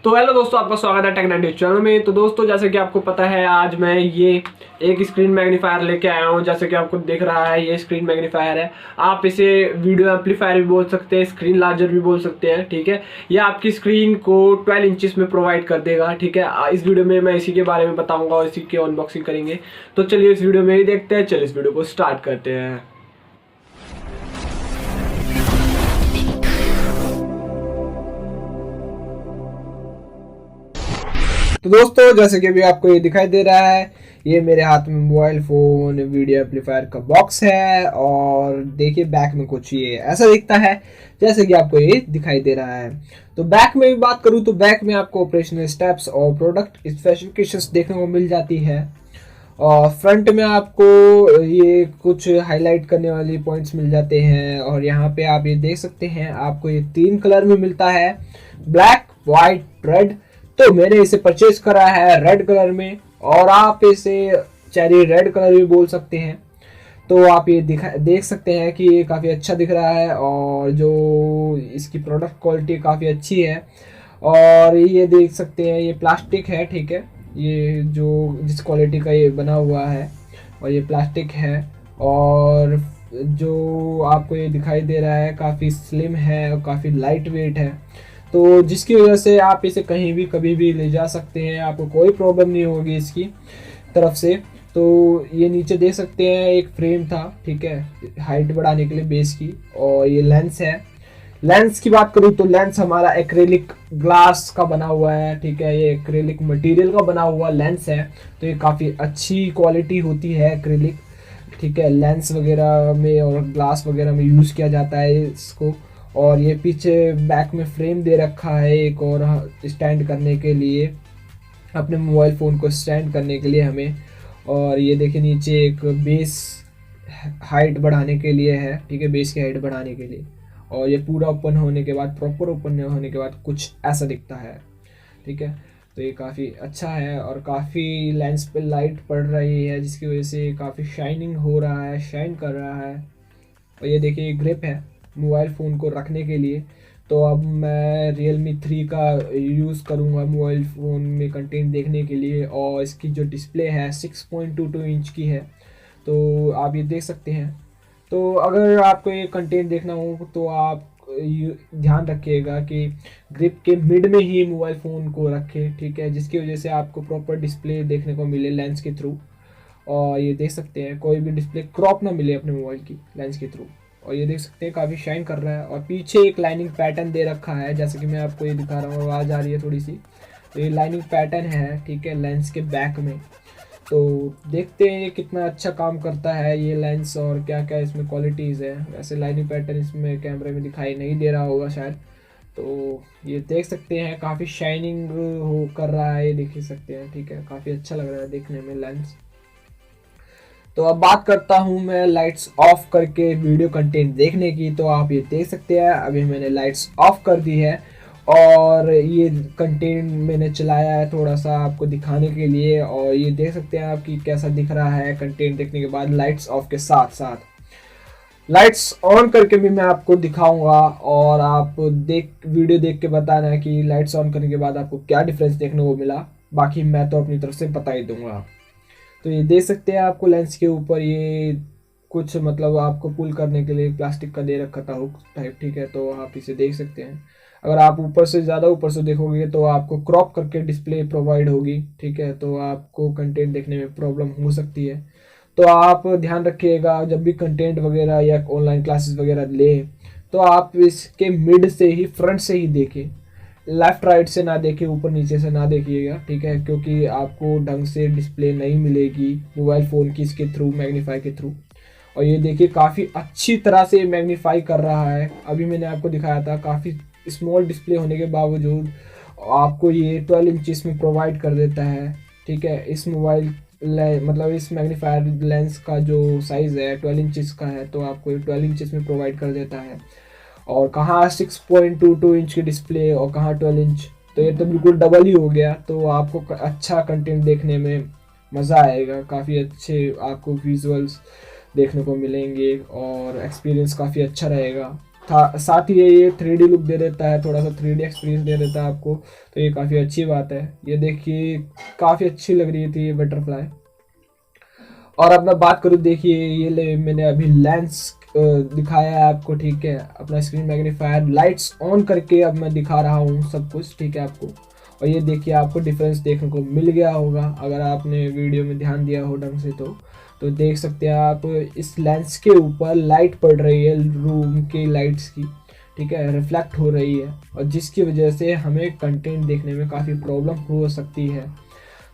तो हेलो दोस्तों, आपका स्वागत है टेक90o चैनल में। तो दोस्तों, जैसे कि आपको पता है, आज मैं ये एक स्क्रीन मैग्नीफायर लेके आया हूँ। जैसे कि आपको दिख रहा है, ये स्क्रीन मैग्नीफायर है। आप इसे वीडियो एम्पलीफायर भी बोल सकते हैं, स्क्रीन लार्जर भी बोल सकते हैं। ठीक है, ये आपकी स्क्रीन को 12 इंचेस में प्रोवाइड कर देगा। ठीक है, इस वीडियो में मैं इसी के बारे में बताऊंगा और इसी की अनबॉक्सिंग करेंगे। तो चलिए इस वीडियो में ही देखते हैं। चलिए इस वीडियो को स्टार्ट करते हैं। तो दोस्तों, जैसे कि अभी आपको ये दिखाई दे रहा है, ये मेरे हाथ में मोबाइल फ़ोन वीडियो एम्पलीफायर का बॉक्स है। और देखिए बैक में कुछ ये ऐसा दिखता है जैसे कि आपको ये दिखाई दे रहा है। तो बैक में भी बात करूँ तो बैक में आपको ऑपरेशनल स्टेप्स और प्रोडक्ट स्पेसिफिकेशंस देखने को मिल जाती है। और फ्रंट में आपको ये कुछ हाईलाइट करने वाली पॉइंट्स मिल जाते हैं। और यहाँ पे आप ये देख सकते हैं, आपको ये 3 कलर में मिलता है, ब्लैक, वाइट, रेड। तो मैंने इसे परचेज करा है रेड कलर में, और आप इसे चेरी रेड कलर भी बोल सकते हैं। तो आप ये देख सकते हैं कि ये काफ़ी अच्छा दिख रहा है, और जो इसकी प्रोडक्ट क्वालिटी काफ़ी अच्छी है। और ये देख सकते हैं, ये प्लास्टिक है। ठीक है, ये जो जिस क्वालिटी का ये बना हुआ है, और ये प्लास्टिक है। और जो आपको ये दिखाई दे रहा है, काफ़ी स्लिम है और काफ़ी लाइट वेट है। तो जिसकी वजह से आप इसे कहीं भी कभी भी ले जा सकते हैं, आपको कोई प्रॉब्लम नहीं होगी इसकी तरफ से। तो ये नीचे देख सकते हैं, एक फ्रेम था, ठीक है, हाइट बढ़ाने के लिए बेस की। और ये लेंस है। लेंस की बात करूँ तो लेंस हमारा एक्रेलिक ग्लास का बना हुआ है। ठीक है, ये एक्रेलिक मटेरियल का बना हुआ लेंस है। तो ये काफ़ी अच्छी क्वालिटी होती है एक्रेलिक। ठीक है, लेंस वगैरह में और ग्लास वगैरह में यूज़ किया जाता है इसको। और ये पीछे बैक में फ्रेम दे रखा है एक और स्टैंड करने के लिए, अपने मोबाइल फ़ोन को स्टैंड करने के लिए हमें। और ये देखिए नीचे एक बेस हाइट बढ़ाने के लिए है। ठीक है, बेस की हाइट बढ़ाने के लिए। और ये पूरा ओपन होने के बाद, प्रॉपर ओपन होने के बाद कुछ ऐसा दिखता है। ठीक है, तो ये काफ़ी अच्छा है और काफ़ी लेंस पे लाइट पड़ रही है, जिसकी वजह से काफ़ी शाइनिंग हो रहा है, शाइन कर रहा है। और ये देखिए, ये ग्रिप है मोबाइल फ़ोन को रखने के लिए। तो अब मैं Realme 3 का यूज़ करूँगा मोबाइल फ़ोन में कंटेंट देखने के लिए। और इसकी जो डिस्प्ले है 6.22 इंच की है, तो आप ये देख सकते हैं। तो अगर आपको ये कंटेंट देखना हो तो आप ध्यान रखिएगा कि ग्रिप के मिड में ही मोबाइल फ़ोन को रखें। ठीक है, जिसकी वजह से आपको प्रॉपर डिस्प्ले देखने को मिले लेंस के थ्रू। और ये देख सकते हैं, कोई भी डिस्प्ले क्रॉप ना मिले अपने मोबाइल की लेंस के थ्रू। और ये देख सकते हैं, काफ़ी शाइन कर रहा है। और पीछे एक लाइनिंग पैटर्न दे रखा है, जैसे कि मैं आपको ये दिखा रहा हूँ, आवाज़ आ रही है थोड़ी सी। तो ये लाइनिंग पैटर्न है, ठीक है, लेंस के बैक में। तो देखते हैं ये कितना अच्छा काम करता है ये लेंस, और क्या क्या इसमें क्वालिटीज़ है। वैसे लाइनिंग पैटर्न इसमें कैमरे में दिखाई नहीं दे रहा होगा शायद। तो ये देख सकते हैं, काफ़ी शाइनिंग हो कर रहा है, ये देख ही सकते हैं। ठीक है, काफ़ी अच्छा लग रहा है देखने में लेंस। तो अब बात करता हूँ मैं लाइट्स ऑफ करके वीडियो कंटेंट देखने की। तो आप ये देख सकते हैं, अभी मैंने लाइट्स ऑफ कर दी है और ये कंटेंट मैंने चलाया है थोड़ा सा आपको दिखाने के लिए। और ये देख सकते हैं आप कि कैसा दिख रहा है कंटेंट देखने के बाद लाइट्स ऑफ के साथ साथ। लाइट्स ऑन करके भी मैं आपको दिखाऊंगा, और आप वीडियो देख के बताना कि लाइट्स ऑन करने के बाद आपको क्या डिफरेंस देखने को मिला। बाकी मैं तो अपनी तरफ से बता ही दूंगा। तो ये देख सकते हैं, आपको लेंस के ऊपर ये कुछ मतलब आपको पुल करने के लिए प्लास्टिक का दे रखा था हुक टाइप। ठीक है, तो आप इसे देख सकते हैं। अगर आप ऊपर से ज़्यादा ऊपर से देखोगे तो आपको क्रॉप करके डिस्प्ले प्रोवाइड होगी। ठीक है, तो आपको कंटेंट देखने में प्रॉब्लम हो सकती है। तो आप ध्यान रखिएगा, जब भी कंटेंट वगैरह या ऑनलाइन क्लासेस वगैरह ले, तो आप इसके मिड से ही, फ्रंट से ही देखें, लेफ्ट राइट से ना देखें, ऊपर नीचे से ना देखिएगा। ठीक है, क्योंकि आपको ढंग से डिस्प्ले नहीं मिलेगी मोबाइल फ़ोन की इसके थ्रू, मैग्नीफाई के थ्रू। और ये देखिए, काफ़ी अच्छी तरह से मैग्नीफाई कर रहा है। अभी मैंने आपको दिखाया था, काफ़ी स्मॉल डिस्प्ले होने के बावजूद आपको ये 12 इंचेस में प्रोवाइड कर देता है। ठीक है, इस मोबाइल मतलब इस मैग्नीफायर लेंस का जो साइज़ है 12 इंचेस का है, तो आपको ये 12 इंचेस में प्रोवाइड कर देता है। और कहाँ 6.22 इंच की डिस्प्ले और कहाँ 12 इंच, तो ये तो बिल्कुल डबल ही हो गया। तो आपको अच्छा कंटेंट देखने में मज़ा आएगा, काफ़ी अच्छे आपको विजुअल्स देखने को मिलेंगे और एक्सपीरियंस काफ़ी अच्छा रहेगा। साथ ही ये 3D लुक दे देता है, थोड़ा सा 3D एक्सपीरियंस दे देता है आपको, तो ये काफ़ी अच्छी बात है। ये देखिए काफ़ी अच्छी लग रही थी ये बटरफ्लाई। और अब मैं बात करूँ, देखिए ये ले मैंने अभी लेंस दिखाया है आपको, ठीक है, अपना स्क्रीन मैग्नीफायर लाइट्स ऑन करके अब मैं दिखा रहा हूँ सब कुछ, ठीक है आपको। और ये देखिए आपको डिफरेंस देखने को मिल गया होगा अगर आपने वीडियो में ध्यान दिया हो ढंग से, तो देख सकते हैं आप इस लेंस के ऊपर लाइट पड़ रही है रूम की लाइट्स की, ठीक है, रिफ्लेक्ट हो रही है, और जिसकी वजह से हमें कंटेंट देखने में काफ़ी प्रॉब्लम हो सकती है।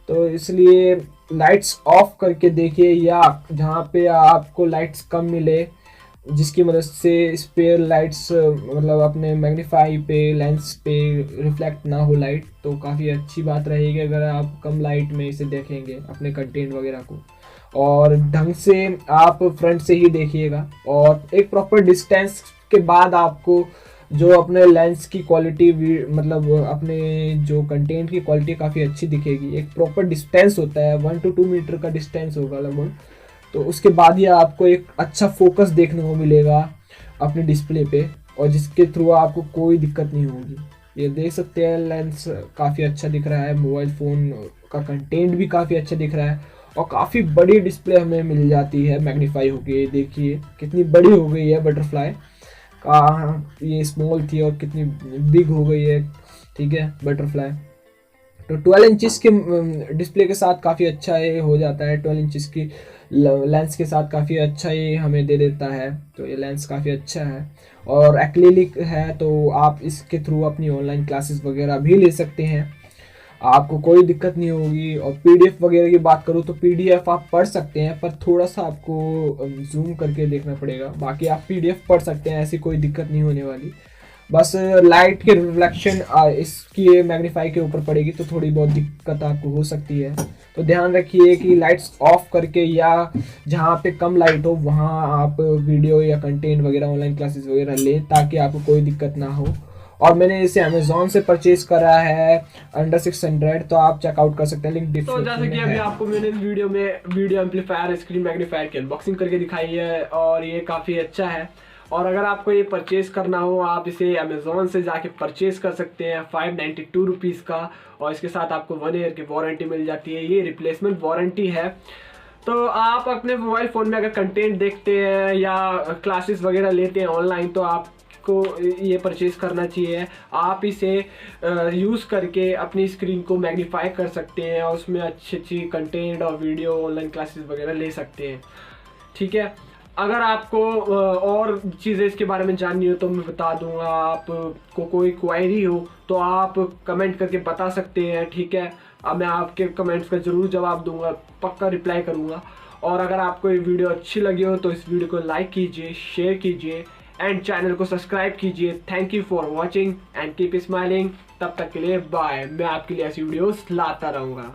तो इसलिए लाइट्स ऑफ करके देखिए, या जहाँ पे आपको लाइट्स कम मिले जिसकी मदद से स्पेयर लाइट्स मतलब अपने मैग्नीफाई पे लेंस पे रिफ्लेक्ट ना हो लाइट, तो काफ़ी अच्छी बात रहेगी अगर आप कम लाइट में इसे देखेंगे अपने कंटेंट वगैरह को। और ढंग से आप फ्रंट से ही देखिएगा, और एक प्रॉपर डिस्टेंस के बाद आपको जो अपने लेंस की क्वालिटी मतलब अपने जो कंटेंट की क्वालिटी काफ़ी अच्छी दिखेगी। एक प्रॉपर डिस्टेंस होता है, 1 to 2 मीटर का डिस्टेंस होगा लगभग, तो उसके बाद ही आपको एक अच्छा फोकस देखने को मिलेगा अपने डिस्प्ले पे, और जिसके थ्रू आपको कोई दिक्कत नहीं होगी। ये देख सकते हैं लेंस काफ़ी अच्छा दिख रहा है, मोबाइल फ़ोन का कंटेंट भी काफ़ी अच्छा दिख रहा है, और काफ़ी बड़ी डिस्प्ले हमें मिल जाती है मैग्नीफाई होके। देखिए कितनी बड़ी हो गई है बटरफ्लाई का, ये स्मॉल थी और कितनी बिग हो गई है, ठीक है बटरफ्लाई। तो 12 इंचेस के डिस्प्ले के साथ काफ़ी अच्छा ये हो जाता है, 12 इंचेस की लेंस के साथ काफ़ी अच्छा ये हमें दे देता है, तो ये लेंस काफ़ी अच्छा है। और एक्रिलिक है, तो आप इसके थ्रू अपनी ऑनलाइन क्लासेस वगैरह भी ले सकते हैं, आपको कोई दिक्कत नहीं होगी। और पीडीएफ वगैरह की बात करूँ तो पीडीएफ आप पढ़ सकते हैं, पर थोड़ा सा आपको जूम करके देखना पड़ेगा, बाकी आप पीडीएफ पढ़ सकते हैं, ऐसी कोई दिक्कत नहीं होने वाली। बस लाइट के रिफ्लेक्शन इसकी मैग्नीफाई के ऊपर पड़ेगी, तो थोड़ी बहुत दिक्कत आपको हो सकती है। तो ध्यान रखिए कि लाइट्स ऑफ करके या जहाँ पे कम लाइट हो वहाँ आप वीडियो या कंटेंट वगैरह ऑनलाइन क्लासेस वगैरह लें, ताकि आपको कोई दिक्कत ना हो। और मैंने इसे अमेजोन से परचेज करा है अंडर 600, तो आप चेकआउट कर सकते हैं, लिंक डिस्क्रिप्शन में है। तो जैसे कि अभी आपको मैंने वीडियो एम्पलीफायर स्क्रीन मैग्नीफायर की अनबॉक्सिंग करके दिखाई है, और ये काफ़ी अच्छा है। और अगर आपको ये परचेज करना हो, आप इसे अमेजोन से जाके परचेज कर सकते हैं 592 रुपीज़ का, और इसके साथ आपको 1 ईयर की वारंटी मिल जाती है, ये रिप्लेसमेंट वारंटी है। तो आप अपने मोबाइल फ़ोन में अगर कंटेंट देखते हैं या क्लासेस वगैरह लेते हैं ऑनलाइन, तो आपको ये परचेज करना चाहिए। आप इसे यूज़ करके अपनी स्क्रीन को मैग्नीफाई कर सकते हैं, और उसमें अच्छी कंटेंट और वीडियो ऑनलाइन क्लासेस वगैरह ले सकते हैं, ठीक है। अगर आपको और चीज़ें इसके बारे में जाननी हो तो मैं बता दूंगा, आपको कोई क्वेरी हो तो आप कमेंट करके बता सकते हैं, ठीक है। अब मैं आपके कमेंट्स का ज़रूर जवाब दूंगा, पक्का रिप्लाई करूंगा। और अगर आपको ये वीडियो अच्छी लगी हो तो इस वीडियो को लाइक कीजिए, शेयर कीजिए, एंड चैनल को सब्सक्राइब कीजिए। Thank you for watching and keep smiling. तब तक के लिए बाय। मैं आपके लिए ऐसी वीडियोस लाता रहूँगा।